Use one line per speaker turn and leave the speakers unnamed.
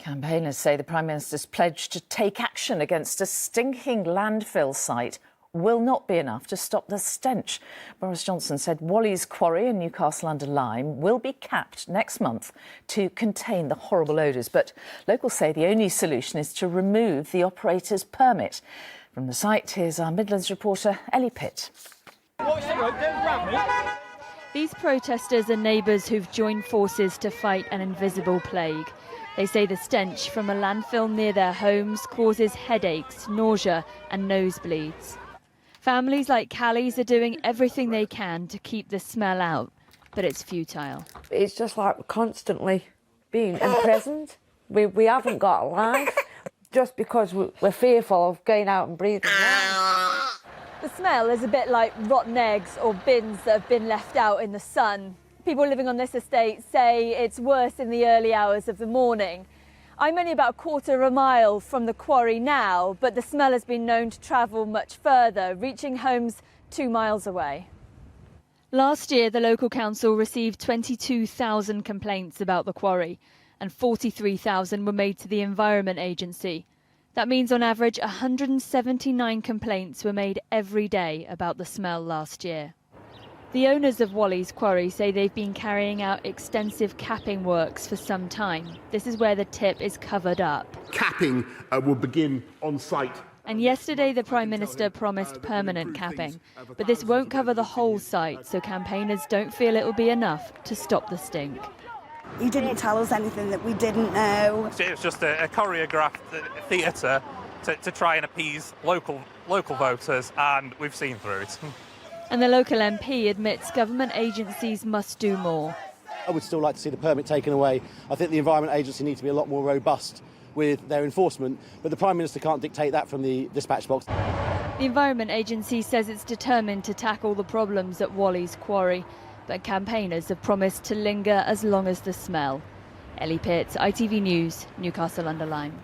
Campaigners say the Prime Minister's pledge to take action against a stinking landfill site will not be enough to stop the stench. Boris Johnson said Wally's quarry in Newcastle-under-Lyme will be capped next month to contain the horrible odours. But locals say the only solution is to remove the operator's permit. From the site, here's our Midlands reporter, Ellie Pitt.
These protesters are neighbours who've joined forces to fight an invisible plague. They say the stench from a landfill near their homes causes headaches, nausea and nosebleeds. Families like Callie's are doing everything they can to keep the smell out, but it's futile.
It's just like constantly being imprisoned. We haven't got a life just because we're fearful of going out and breathing air.
The smell is a bit like rotten eggs or bins that have been left out in the sun. People living on this estate say it's worse in the early hours of the morning. I'm only about a quarter of a mile from the quarry now, but the smell has been known to travel much further, reaching homes 2 miles away. Last year, the local council received 22,000 complaints about the quarry, and 43,000 were made to the Environment Agency. That means on average 179 complaints were made every day about the smell last year. The owners of Wally's quarry say they've been carrying out extensive capping works for some time. This is where the tip is covered up.
Capping will begin on site.
And yesterday the Prime Minister promised permanent capping. But this won't cover the whole site, so campaigners don't feel it will be enough to stop the stink.
He didn't tell us anything that we didn't know.
It was just a choreographed theatre to try and appease local voters, and we've seen through it.
And the local MP admits government agencies must do more.
I would still like to see the permit taken away. I think the Environment Agency needs to be a lot more robust with their enforcement, but the Prime Minister can't dictate that from the dispatch box.
The Environment Agency says it's determined to tackle the problems at Wally's quarry, but campaigners have promised to linger as long as the smell. Ellie Pitt, ITV News, Newcastle-under-Lyme.